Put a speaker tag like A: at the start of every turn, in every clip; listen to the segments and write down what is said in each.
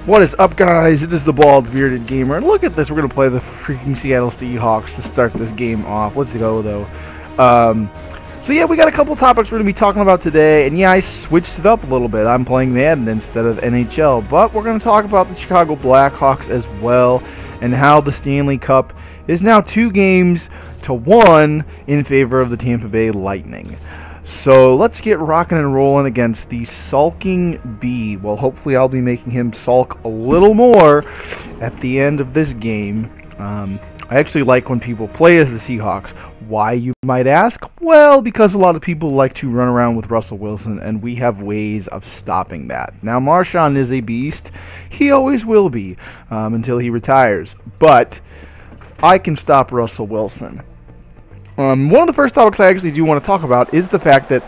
A: What is up, guys? It is the Bald Bearded Gamer, and look at this. We're going to play the freaking Seattle Seahawks to start this game off. Let's go, though. So yeah, we got a couple topics we're going to be talking about today, and yeah, I switched it up a little bit. I'm playing Madden instead of NHL, but we're going to talk about the Chicago Blackhawks as well, and how the Stanley Cup is now 2-1 in favor of the Tampa Bay Lightning. So let's get rocking and rolling against the sulking bee. Well, hopefully I'll be making him sulk a little more at the end of this game. I actually like when people play as the Seahawks. Why, you might ask? Well, because a lot of people like to run around with Russell Wilson, and we have ways of stopping that. Now, Marshawn is a beast. He always will be until he retires. But I can stop Russell Wilson. One of the first topics I actually do want to talk about is the fact that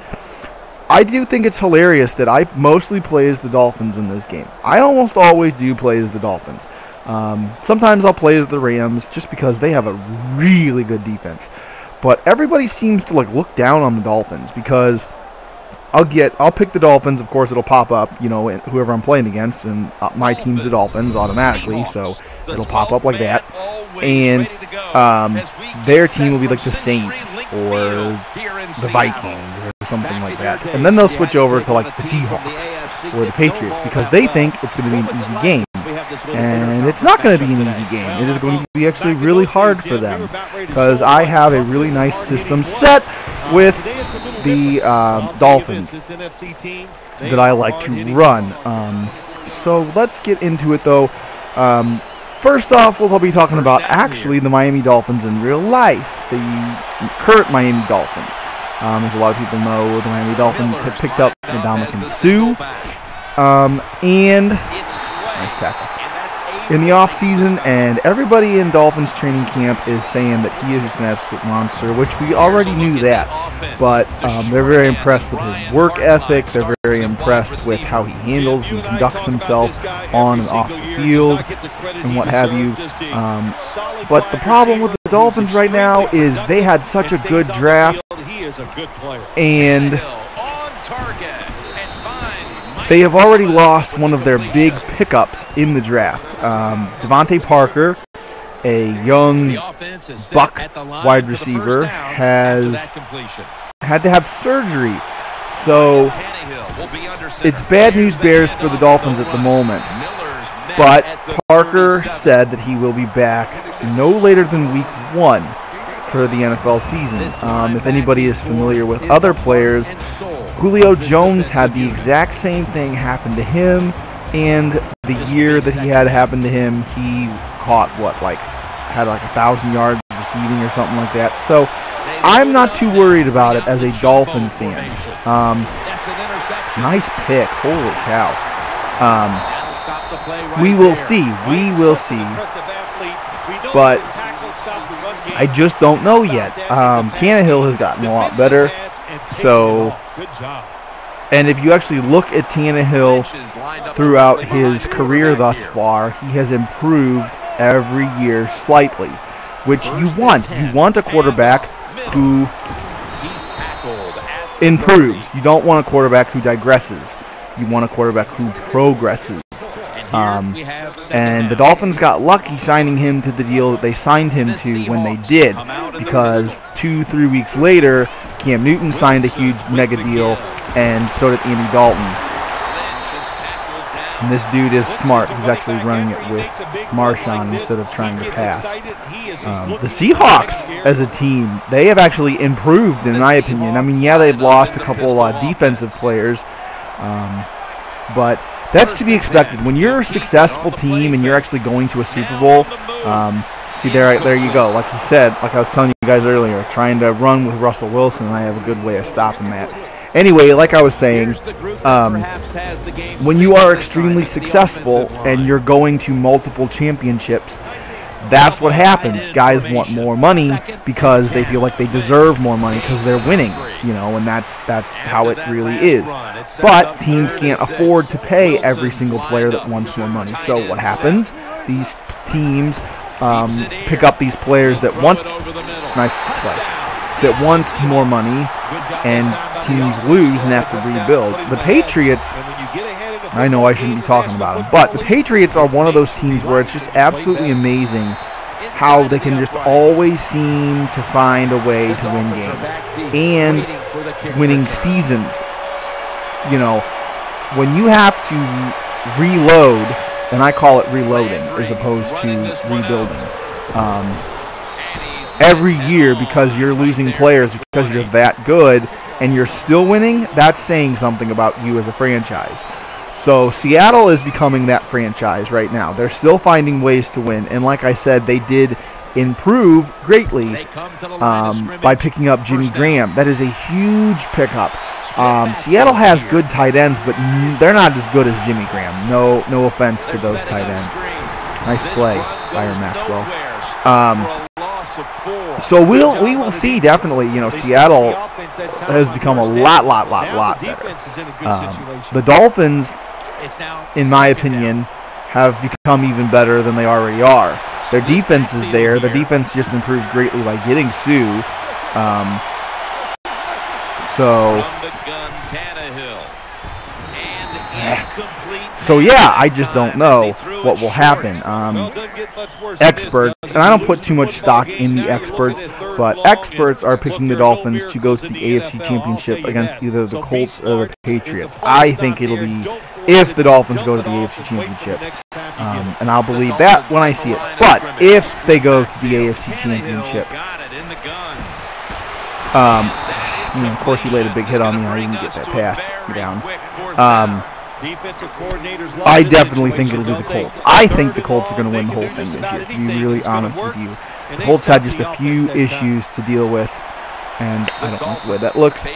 A: I do think it's hilarious that I mostly play as the Dolphins in this game. I almost always do play as the Dolphins. Sometimes I'll play as the Rams just because they have a really good defense. But everybody seems to look down on the Dolphins because I'll pick the Dolphins. Of course, it'll pop up, whoever I'm playing against, and my team's the Dolphins automatically, so it'll pop up like that. And their team will be like the Saints or the Vikings or something like that. And then they'll switch over to like the Seahawks or the Patriots because they think it's going to be an easy game. And it's not going to be an easy game. It is going to be actually really hard for them because I have a really nice system set with the Dolphins that I like to run. So let's get into it, though. First off, we'll be talking about actually the Miami Dolphins in real life, the current Miami Dolphins. As a lot of people know, the Miami Dolphins have picked up Ndamukong Suh, and nice tackle in the offseason, and everybody in Dolphins training camp is saying that he is just an absolute monster, which we already knew that, but they're very impressed with his work ethic. They're very impressed with how he handles and conducts himself on and off the field and what have you. But the problem with the Dolphins right now is they had such a good draft, and they have already lost one of their big pickups in the draft. Devontae Parker, a young buck wide receiver, has had to have surgery. So it's bad news bears for the Dolphins at the moment. But Parker said that he will be back no later than week 1 for the NFL season. If anybody is familiar with other players, Julio Jones had the exact same thing happen to him, and the year that he had happened to him, he caught had 1,000 yards receiving or something like that. So I'm not too worried about it as a Dolphin fan. Nice pick, holy cow. We will see. But I just don't know yet. Tannehill has gotten a lot better. So, and if you actually look at Tannehill throughout his career thus far, he has improved every year slightly, which you want. You want a quarterback who improves. You don't want a quarterback who digresses. You want a quarterback who progresses. And the Dolphins got lucky signing him to the deal that they signed him to when they did, because 2-3 weeks later, Cam Newton signed a huge mega deal, and so did Andy Dalton. And this dude is smart. He's actually running it with Marshawn instead of trying to pass. The Seahawks, as a team, they have actually improved, in my opinion. I mean, yeah, they've lost a couple defensive players, but that's to be expected. When you're a successful team and you're actually going to a Super Bowl, see, there you go. Like you said, like I was telling you guys earlier, trying to run with Russell Wilson, and I have a good way of stopping that. Anyway, like I was saying, when you are extremely successful and you're going to multiple championships, that's what happens. Guys want more money because they feel like they deserve more money because they're winning, and that's how it really is. But teams can't afford to pay every single player that wants more money. So what happens? These teams pick up these players that want more money, and teams lose and have to rebuild. The Patriots I know I shouldn't be talking about them, but the Patriots are one of those teams where it's just absolutely amazing how they can just always seem to find a way to win games and winning seasons. You know, when you have to reload, and I call it reloading as opposed to rebuilding, every year because you're losing players because you're that good and you're still winning, that's saying something about you as a franchise. So Seattle is becoming that franchise right now. They're still finding ways to win, and like I said, they did improve greatly by picking up Jimmy Graham. That is a huge pickup. Seattle has good tight ends, but they're not as good as Jimmy Graham. No offense to those tight ends. Nice play, Byron Maxwell. So we will see definitely. You know, Seattle has become a lot better. The Dolphins, in my opinion, have become even better than they already are. Their defense is there. Their defense just improved greatly by getting Sue. So yeah, I just don't know what will happen. Experts, and I don't put too much stock in the experts, but experts are picking the Dolphins to go to the AFC Championship against either the Colts or the Patriots. I think it'll be if the Dolphins go to the AFC Championship, and I'll believe that when I see it. But if they go to the AFC Championship, of course he laid a big hit on me. I didn't get that pass down. I definitely think it'll be the Colts. I think the Colts are going to win the whole thing this year, to be really honest with you. The Colts had just a few issues to deal with, and I don't like the way that looks, so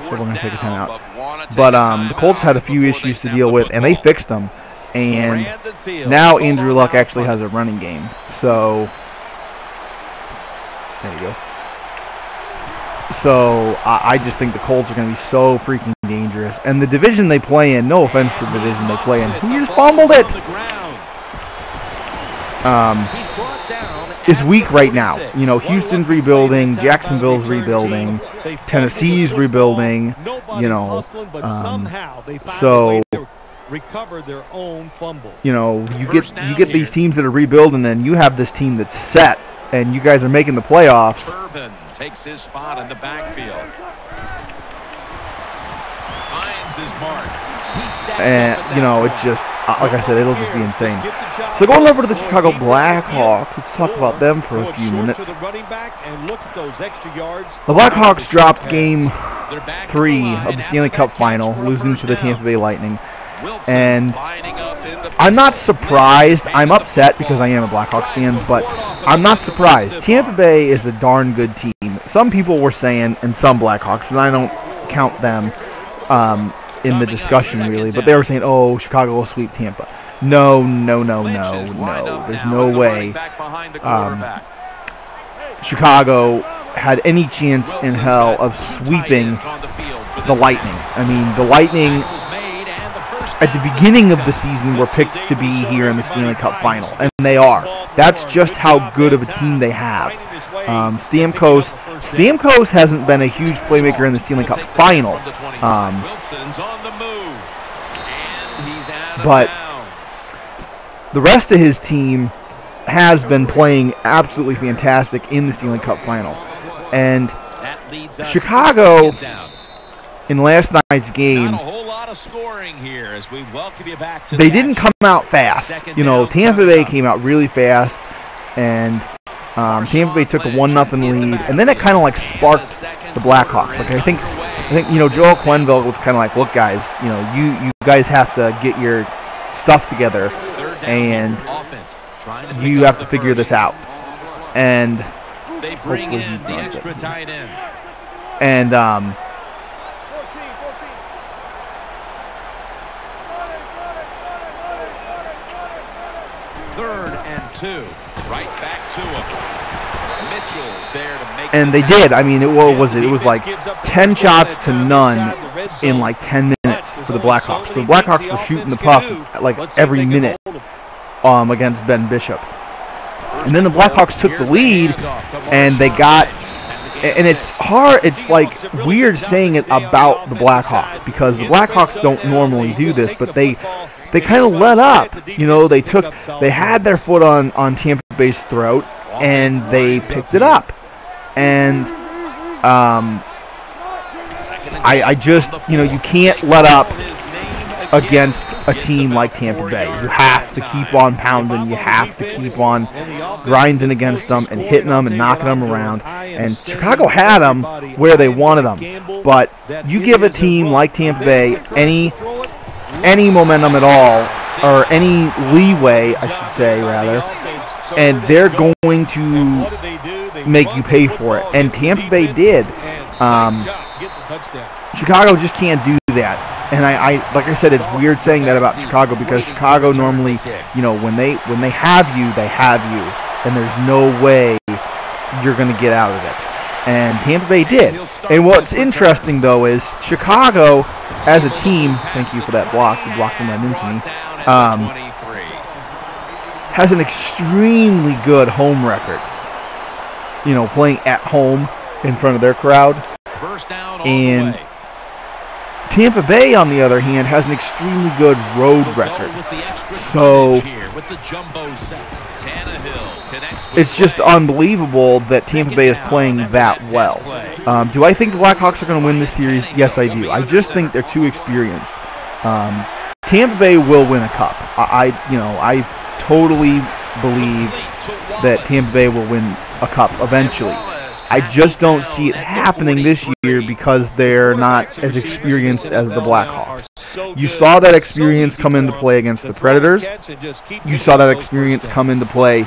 A: we're going to take a timeout. But the Colts had a few issues to deal with, and they fixed them. And now Andrew Luck actually has a running game. So, there you go. So, I just think the Colts are going to be so freaking dangerous. And the division they play in, no offense to the division they play in, he just fumbled it, is weak right now. You know, Houston's rebuilding, Jacksonville's rebuilding, Tennessee's rebuilding, you know. So, you know, you get these teams that are rebuilding, and you have this team that's set, and you guys are making the playoffs.
B: Takes his spot in the backfield. Finds his mark.
A: And, you know, it's just, like I said, it'll just be insane. So going over to the Chicago Blackhawks, let's talk about them for a few minutes. The Blackhawks dropped Game 3 of the Stanley Cup Final, losing to the Tampa Bay Lightning. And I'm not surprised. I'm upset because I am a Blackhawks fan, but I'm not surprised. Tampa Bay is a darn good team. Some people were saying, and some Blackhawks, and I don't count them in the discussion really, but they were saying, oh, Chicago will sweep Tampa. No. There's no way Chicago had any chance in hell of sweeping the Lightning. I mean, the Lightning at the beginning of the season were picked to be here in the Stanley Cup Final, and they are. That's just how good of a team they have. Stamkos hasn't been a huge playmaker in the Stanley Cup Final, but the rest of his team has been playing absolutely fantastic in the Stanley Cup Final. And Chicago, in last night's game, they didn't come out fast. You know, Tampa Bay came out really fast, and Tampa Bay took a 1-0 lead, and then it kind of like sparked the Blackhawks. Like I think you know, Joel Quenneville was kind of like, look, guys, you know, you guys have to get your stuff together, and you have to figure this out. And hopefully he does it. And
B: third and 2, right back to him. Mitchell's there to make. And
A: they did. I mean, what was it? It was like 10 shots to none in like 10 minutes for the Blackhawks. So the Blackhawks were shooting the puck like every minute against Ben Bishop. And then the Blackhawks took the lead, and they got and it's hard. It's like weird saying it about the Blackhawks because the Blackhawks don't normally do this, but they kind of let up. You know, they had their foot on Tampa Bay's throat, and they picked it up. And I just, you know, you can't let up against a team like Tampa Bay. You have to keep on pounding. You have to keep on grinding against them and hitting them and knocking them around. And Chicago had them where they wanted them. But you give a team like Tampa Bay any momentum at all, or any leeway, I should say, rather, and they're going to make you pay for it. And Tampa Bay did. Chicago just can't do that. And I like I said, it's weird saying that about Chicago because Chicago normally, you know, when they have you, they have you, and there's no way you're going to get out of it. And Tampa Bay did. And what's interesting though is Chicago as a team, thank you for that block, you blocked him right into me, has an extremely good home record. You know, playing at home in front of their crowd. And Tampa Bay, on the other hand, has an extremely good road record. So it's just unbelievable that Tampa Bay is playing that well. Do I think the Blackhawks are going to win this series? Yes, I do. I just think they're too experienced. Tampa Bay will win a cup. I totally believe that Tampa Bay will win a cup eventually. I just don't see it happening this year because they're not as experienced as the Blackhawks. You saw that experience come into play against the Predators. You saw that experience come into play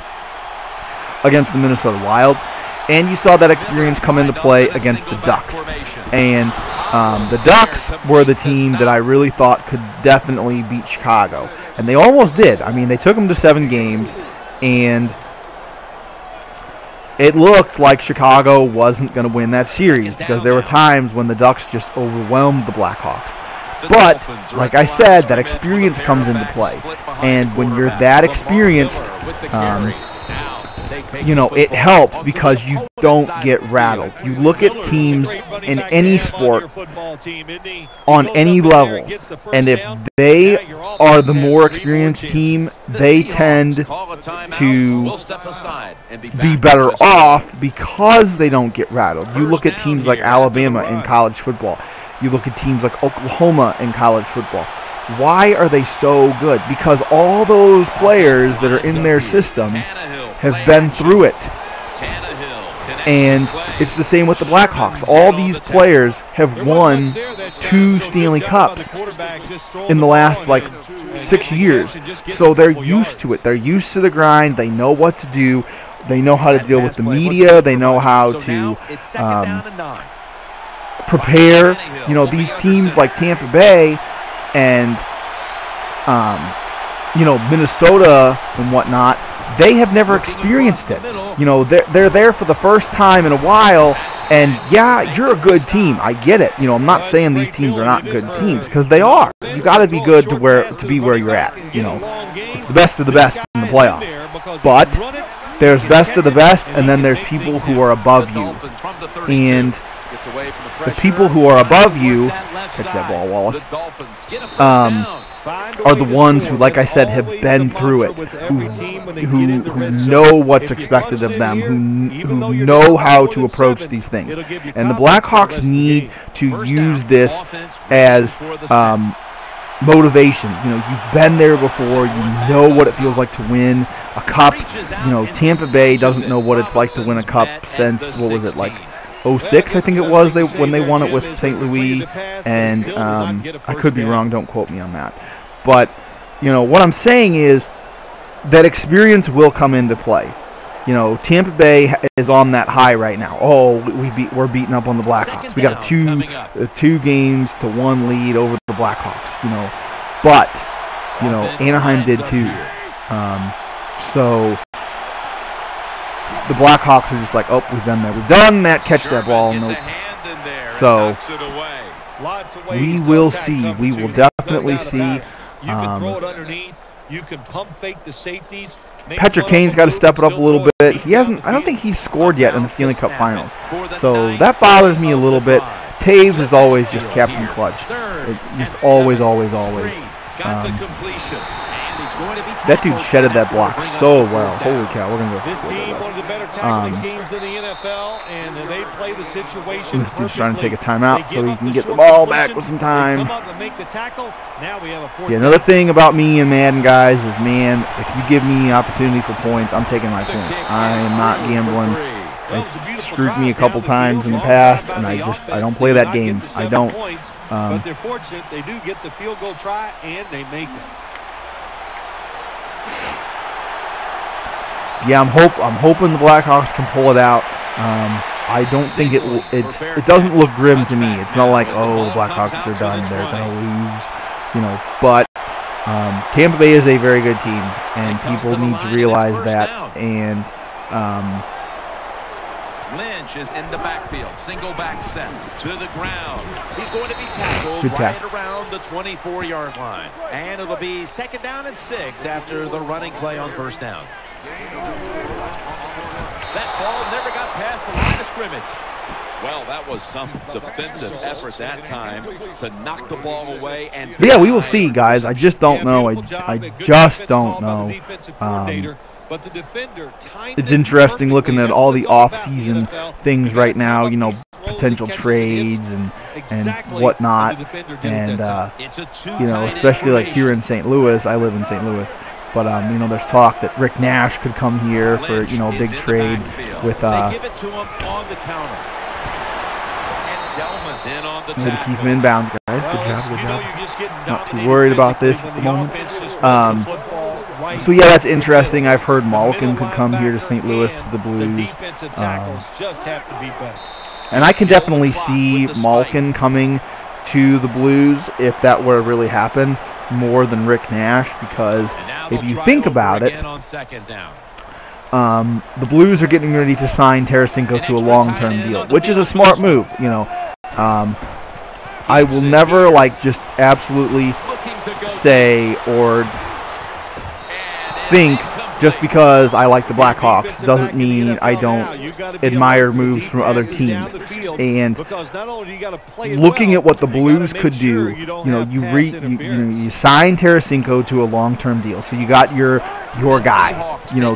A: against the Minnesota Wild. And you saw that experience come into play against the Ducks. And the Ducks were the team that I really thought could definitely beat Chicago. And they almost did. I mean, they took them to 7 games, and it looked like Chicago wasn't going to win that series because there were times when the Ducks just overwhelmed the Blackhawks. But, like I said, that experience comes into play. And when you're that experienced, you know, it helps because you don't get rattled. You look at teams in any sport on any level, and if they are the more experienced team, they tend to be better off because they don't get rattled. You look at teams like Alabama in college football. You look at teams like Oklahoma in college football. Why are they so good? Because all those players that are in their system have been through it. And it's the same with the Blackhawks. All these players have won 2 Stanley Cups in the last, 6 years. So they're used to it. They're used to the grind. They know what to do. They know how to deal with the media. They know how to prepare. You know, these teams like Tampa Bay and, Minnesota and whatnot, they have never experienced it. You know, they're there for the first time in a while, and yeah, you're a good team. I get it. You know, I'm not saying these teams are not good teams, because they are. You got to be good to be where you're at. You know, it's the best of the best in the playoffs. But there's best of the best, and then there's people who are above you. And the people who are above you, catch that ball, Wallace, are the ones who, like I said, have been through it, who know what's expected of them, who know how to approach these things. And the Blackhawks need to use this as motivation. You know, you've been there before. You know what it feels like to win a cup. You know, Tampa Bay doesn't know what it's like to win a cup since, what was it, 06, I think it was, when they won it with St. Louis, and I could be wrong, don't quote me on that. But, you know, what I'm saying is that experience will come into play. You know, Tampa Bay is on that high right now. Oh, we're beating up on the Blackhawks. We got a 2 games to 1 lead over the Blackhawks, you know. But, you know, Anaheim did too. So the Blackhawks are just like, oh, we've done that. We've done that. Catch that ball. Nope. So we will see. We will definitely see.
C: You can throw it underneath. You can pump fake the safeties.
A: Patrick Kane's got to step it up a little bit. He hasn't. I don't think he's scored yet in the Stanley Cup Finals, so that bothers me a little bit. Taves is always just Captain Clutch. Just always. That dude shedded that block so well. Holy cow, we're gonna go.
C: This team, one of the better tackling teams in the NFL, and they play the situation.
A: This dude's trying to take a timeout so he can get the ball back with some time. Yeah, another thing about me and Madden, guys, is, man, if you give me opportunity for points, I'm taking my points. I am not gambling. They screwed me a couple times in the past, and I don't play that game. I don't.
C: But they're fortunate they do get the field goal try, and they make it.
A: Yeah, I'm hoping the Blackhawks can pull it out. I don't think it doesn't look grim to me. It's not like, oh, the Blackhawks are done, they're gonna lose, But Tampa Bay is a very good team, and people need to realize that. And
B: Lynch is in the backfield, single back set to the ground. He's going to be tackled right around the 24-yard line, and it'll be 2nd down and 6 after the running play on 1st down. That ball never got past the line of scrimmage. Well, that was some defensive effort that time to knock the ball away. And
A: yeah, we will see, guys. I just don't know. I just don't know. It's interesting looking at all the off-season things right now. Potential trades and whatnot, and especially like here in St. Louis. I live in St. Louis. But, there's talk that Rick Nash could come here for, a big trade with,
B: they give it to him on the counter. And Delma's in on the
A: to keep him in bounds, guys. Good job. Not too worried about this at the moment. So, yeah, that's interesting. I've heard Malkin could come here to St. Louis, the Blues. And I can definitely see Malkin coming to the Blues if that were to really happen, more than Rick Nash, because if you think about it, the Blues are getting ready to sign Tarasenko to a long-term deal, which is a smart move. I will never just absolutely say or think just because I like the Blackhawks doesn't mean I don't admire moves from other teams. And looking at what the Blues could do, you sign Tarasenko to a long-term deal, so you got your guy,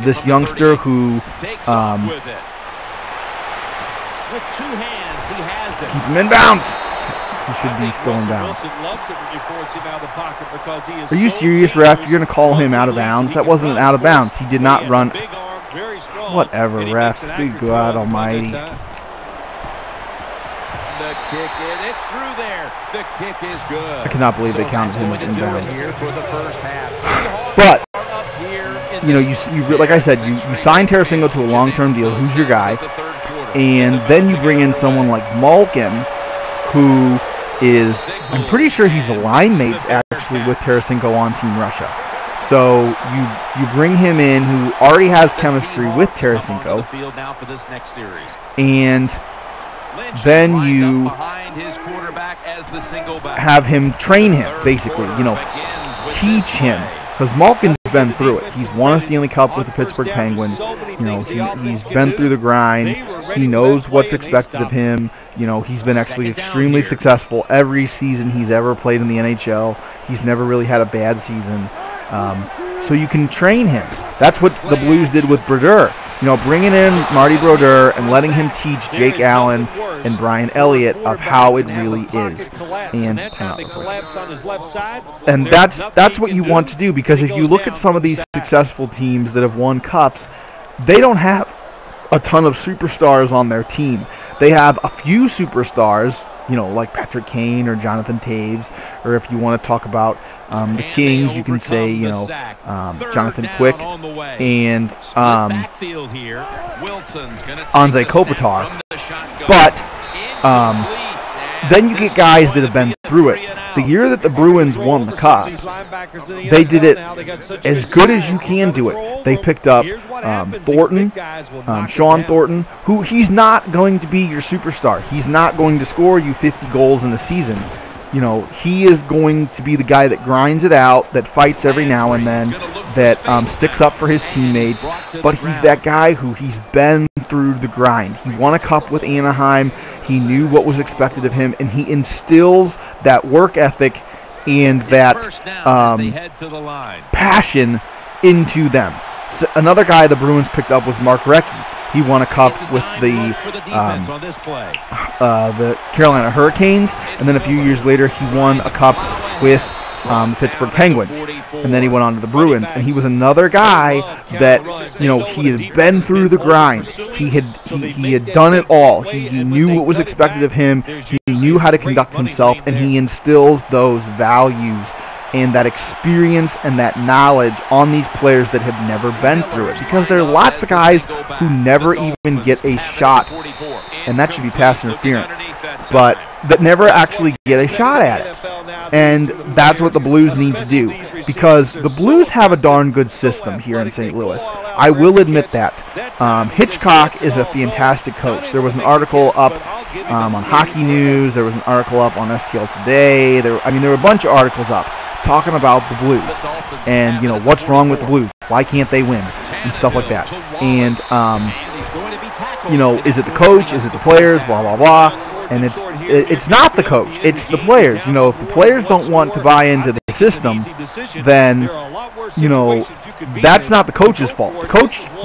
A: this youngster who keep him in bounds. He should be still in bounds. Are you serious, ref? You're going to call him out of bounds? That wasn't an out of bounds. He did not run. Whatever, ref. Good God Almighty.
B: The kick in. It's through there. The kick is good.
A: I cannot believe they counted him as inbounds. But like I said, you sign Tarasenko to a long-term deal. Who's your guy? And then you bring in someone like Malkin, who is, I'm pretty sure he's a line mates actually with Tarasenko on Team Russia. So you bring him in, who already has chemistry with Tarasenko, and then you have him train him, basically, teach him. Because Malkin's been through it. He's won a Stanley Cup with the Pittsburgh Penguins. He's been through the grind. He knows what's expected of him. He's been actually extremely successful every season he's ever played in the NHL. He's never really had a bad season. So you can train him. That's what the Blues did with Brodeur. Bringing in Marty Brodeur and letting him teach Jake Allen and Brian Elliott of how it really is. And that's what you want to do, because if you look at some of these successful teams that have won cups, they don't have a ton of superstars on their team. They have a few superstars, like Patrick Kane or Jonathan Taves, or if you want to talk about the Kings, you can say, Jonathan Quick and Anze Kopitar. But then you get guys that have been through it. The year that the Bruins won the Cup, they did it as good as you can do it. They picked up Thornton, Sean Thornton, who he's not going to be your superstar. He's not going to score you 50 goals in a season. He is going to be the guy that grinds it out, that fights every now and then, that sticks up for his teammates, but he's that guy who he's been through the grind. He won a cup with Anaheim. He knew what was expected of him, and he instills that work ethic and that passion into them. So another guy the Bruins picked up was Mark Recchi. He won a cup with the Carolina Hurricanes, and then a few years later he won a cup with the Pittsburgh Penguins, and then he went on to the Bruins. And he was another guy that, he had been through the grind. He had done it all. He knew what was expected of him. He knew how to conduct himself, and he instills those values and that experience and that knowledge on these players that have never been through it. Because there are lots of guys who never even get a shot, and that should be pass interference, but that never actually get a shot at it. And that's what the Blues need to do, because the Blues have a darn good system here in St. Louis. I will admit that. Hitchcock is a fantastic coach. There was an article up on Hockey News. There was an article up on STL Today. There were a bunch of articles up talking about the Blues and, what's wrong with the Blues? Why can't they win? And stuff like that. And, is it the coach? Is it the players? Blah, blah, blah. And it's not the coach. It's the players. If the players don't want to buy into the system, then, that's not the coach's fault. The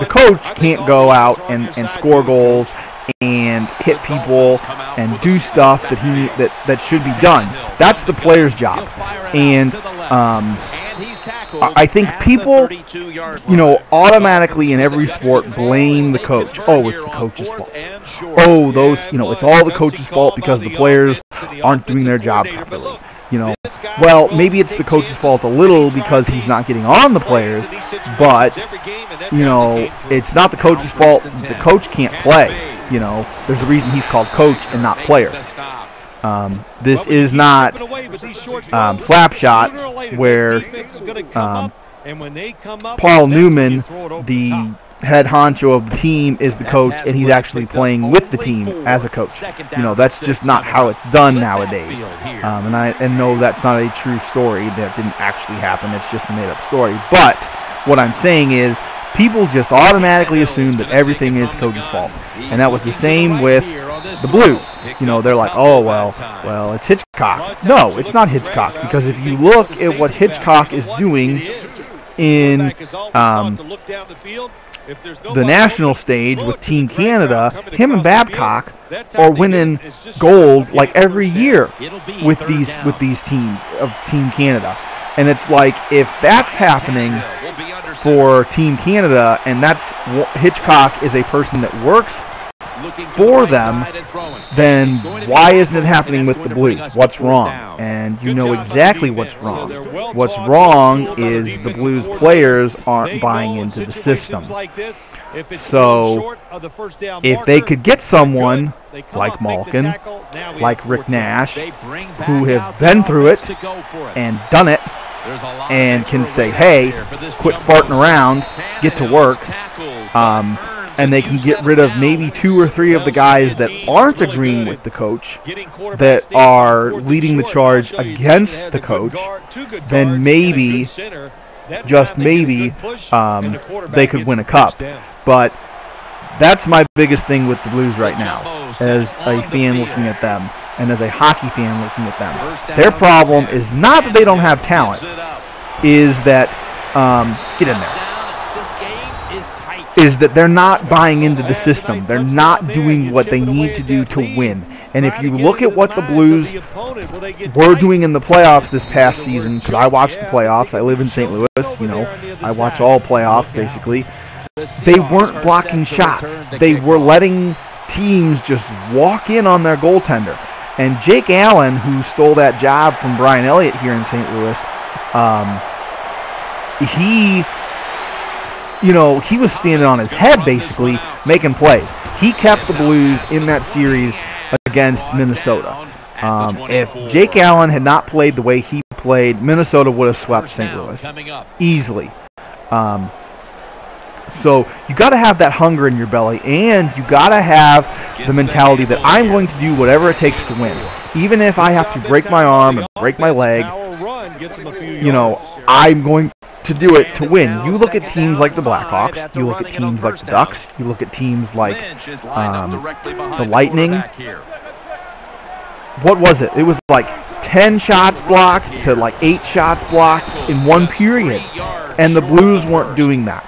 A: coach can't go out and score goals and hit people and do stuff that should be done. That's the player's job. And I think people, automatically in every sport blame the coach. Oh, it's the coach's fault. Oh, it's all the coach's fault because the players aren't doing their job properly. Well, maybe it's the coach's fault a little because he's not getting on the players, but, it's not the coach's fault. The coach can't play. There's a reason he's called coach and not player. This is not Slapshot, where Paul Newman, the head honcho of the team, is the coach, and he's actually playing with the team as a coach. That's just not how it's done nowadays. And I know that's not a true story. That didn't actually happen. It's just a made-up story. But what I'm saying is, people just automatically assume that everything is the coach's fault. And that was the same with the Blues. They're like, oh, well, it's Hitchcock. No, it's not Hitchcock, because if you look at what Hitchcock is doing in the national stage with Team Canada, him and Babcock are winning gold like every year with these teams of Team Canada. And it's like, if that's happening for Team Canada, and Hitchcock is a person that works for them, then why isn't it happening with the Blues? What's wrong? And you know exactly what's wrong. What's wrong is the Blues players aren't buying into the system. So if they could get someone like Malkin, like Rick Nash, who have been through it and done it, and can say, hey, quit farting around, get to work, and they can get rid of maybe 2 or 3 of the guys that aren't agreeing with the coach, that are leading the charge against the coach, then maybe, just maybe, they could win a cup. But that's my biggest thing with the Blues right now, as a fan looking at them, and as a hockey fan looking at them. Their problem is not that they don't have talent, is that, get in there, is that they're not buying into the system. They're not doing what they need to do to win. And if you look at what the Blues were doing in the playoffs this past season, because I watch the playoffs, I live in St. Louis, I watch all playoffs basically, they weren't blocking shots. They were letting teams just walk in on their goaltender. And Jake Allen, who stole that job from Brian Elliott here in St. Louis, he was standing on his head basically, making plays. He kept the Blues in that series against Minnesota. If Jake Allen had not played the way he played, Minnesota would have swept St. Louis easily. So you got to have that hunger in your belly, and you got to have the mentality that I'm going to do whatever it takes to win. Even if I have to break my arm and break my leg, to do it to win. You look at teams like the Blackhawks. You look at teams like the Ducks. You look at teams like the Lightning. What was it? It was like 10 shots blocked to like 8 shots blocked in one period. And the Blues weren't doing that.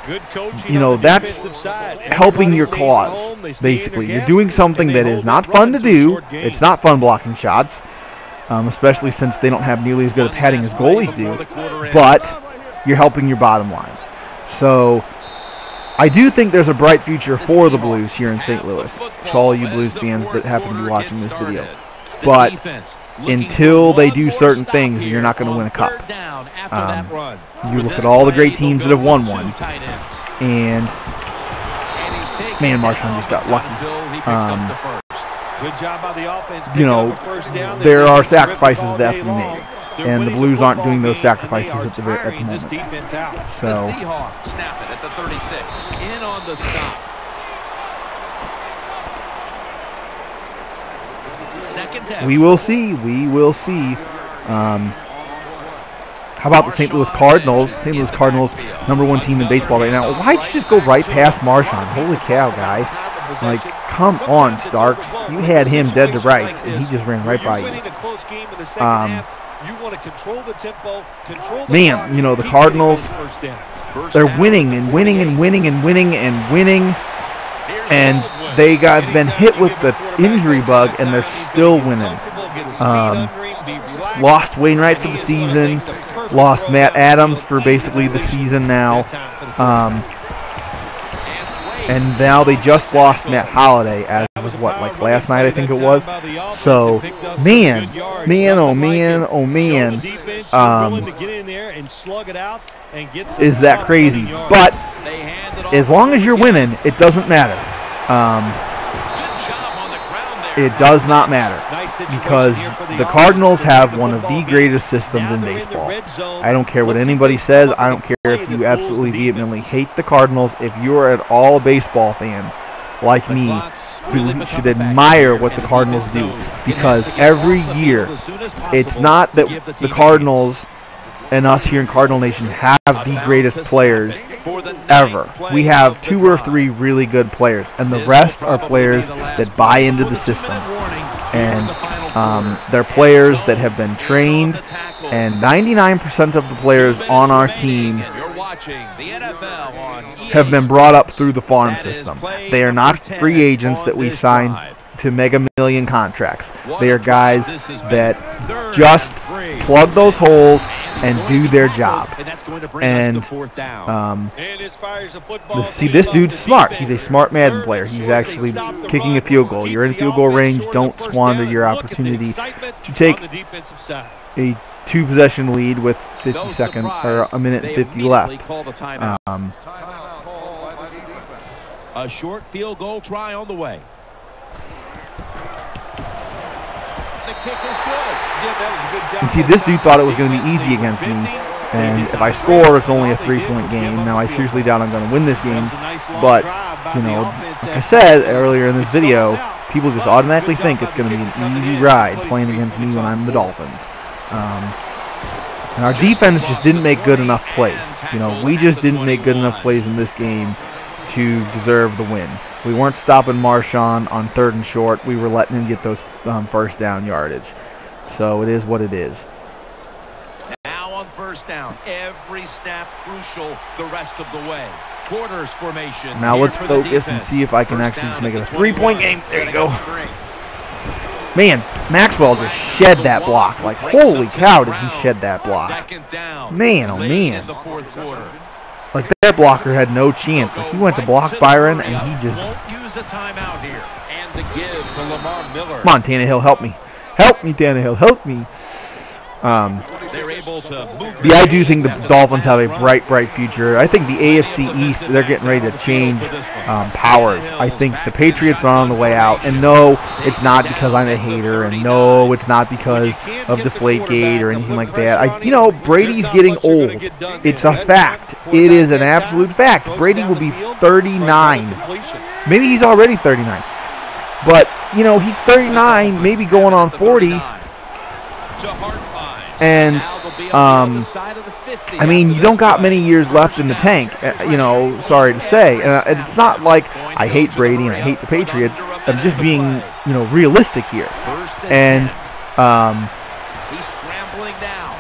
A: You know, that's helping your cause, basically. You're doing something that is not fun to do. It's not fun blocking shots, especially since they don't have nearly as good a padding as goalies do. But you're helping your bottom line. So I do think there's a bright future for the Blues here in St. Louis, to all you Blues fans that happen to be watching this video. But until they do certain things, you're not going to win a cup. You look at all the great teams that have won one, and man, Marchand just got lucky. You know, there are sacrifices that have to be made, and the Blues aren't doing those sacrifices at the moment. So
B: the Seahawks snap it at the 36. In on the stop.
A: We will see. We will see. How about the St. Louis Cardinals? St. Louis Cardinals, #1 team in baseball right now. Why'd you just go right past Marchand? Holy cow, guy. Like, come on, Starks. You had him dead to rights, and he just ran right by you. Man, you know, the Cardinals, they're winning and winning and winning and winning and winning. And they got been hit with the injury bug, and they're still winning. Lost Wainwright for the season. Lost Matt Adams for basically the season now. And now they just lost Matt Holliday as of what, like last night I think it was. So, man, oh man, oh man. Is that crazy? But as long as you're winning, it doesn't matter. It does not matter, because the Cardinals have one of the greatest systems in baseball. I don't care what anybody says. I don't care if you absolutely vehemently hate the Cardinals. If you're at all a baseball fan like me, you should admire what the Cardinals do, because every year it's not that the Cardinals and us here in Cardinal Nation have the greatest players ever. We have 2 or 3 really good players, and the rest are players that buy into the system. And they're players that have been trained, and 99% of the players on our team have been brought up through the farm system. They are not free agents that we sign to mega million contracts. They are guys that just plug those holes and do their job. And see, this dude's smart. He's a smart Madden player. He's actually kicking a field goal. You're in field goal range. Don't squander your opportunity to take a 2-possession lead with 50 seconds or a minute and 50 left.
B: A short field goal try on the way.
A: And see, this dude thought it was going to be easy against me, and if I score, it's only a 3-point game. Now, I seriously doubt I'm going to win this game, but, you know, like I said earlier in this video, people just automatically think it's going to be an easy ride playing against me when I'm the Dolphins. And our defense just didn't make good enough plays. You know, we just didn't make good enough plays in this game to deserve the win. We weren't stopping Marchand on 3rd and short. We were letting him get those first down yardage. So it is what it is.
B: Now on 1st down, every snap crucial the rest of the way. Quarters formation.
A: Now let's focus and see if I can actually just make it a 3-point game. There you go. Man, Maxwell just shed that block. Like, holy cow, did he shed that block. Man, oh man. Like, that blocker had no chance. Like, he went to block Byron, and he just... Come on, Tannehill, help me. Help me, Tannehill, help me. Yeah, I do think the Dolphins have a bright future. I think the AFC East, they're getting ready to change powers. I think the Patriots are on the way out. And no, it's not because I'm a hater. And no, it's not because of Deflategate or anything like that. You know, Brady's getting old. It's a fact. It is an absolute fact. Brady will be 39. Maybe he's already 39. But, you know, he's 39, maybe going on 40. And I mean, you don't got many years left in the tank, you know, sorry to say. And it's not like I hate Brady and I hate the Patriots. I'm just being, you know, realistic here. And
B: he's scrambling down.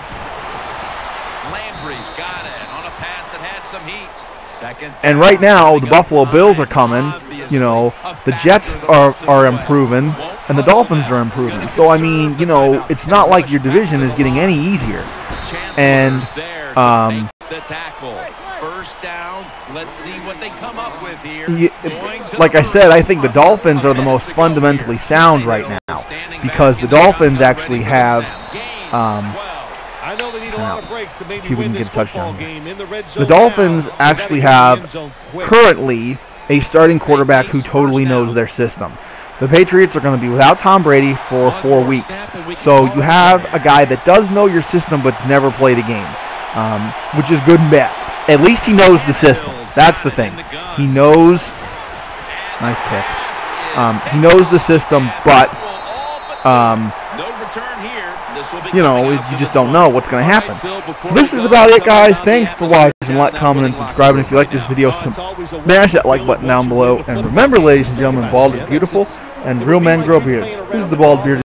B: Landry's got it on a pass that had some heat.
A: And right now, the Buffalo Bills are coming. You know, the Jets are improving, and the Dolphins are improving. So, I mean, you know, it's not like your division is getting any easier. And,
B: the tackle. First down. Let's see what they come up with here.
A: Like I said, I think the Dolphins are the most fundamentally sound right now, because the Dolphins actually have,
C: I know they need a lot of breaks to maybe
A: see if we can
C: win
A: get
C: this
A: a touchdown
C: football
A: here.
C: game in the red zone.
A: The Dolphins
C: now,
A: actually
C: gotta get
A: have
C: in the end zone quick.
A: currently a starting quarterback who totally knows their system. The Patriots are going to be without Tom Brady for 4 weeks. So you have a guy that does know your system but's never played a game, which is good and bad. At least he knows the system. That's the thing. He knows. Nice pick. He knows the system, but you know, you just don't know what's going to happen. So this is about it, guys. Thanks for watching. Like, comment, and subscribe. And if you like this video, smash that like button down below. And remember, ladies and gentlemen, bald is beautiful, and real men grow beards. This is the Bald Bearded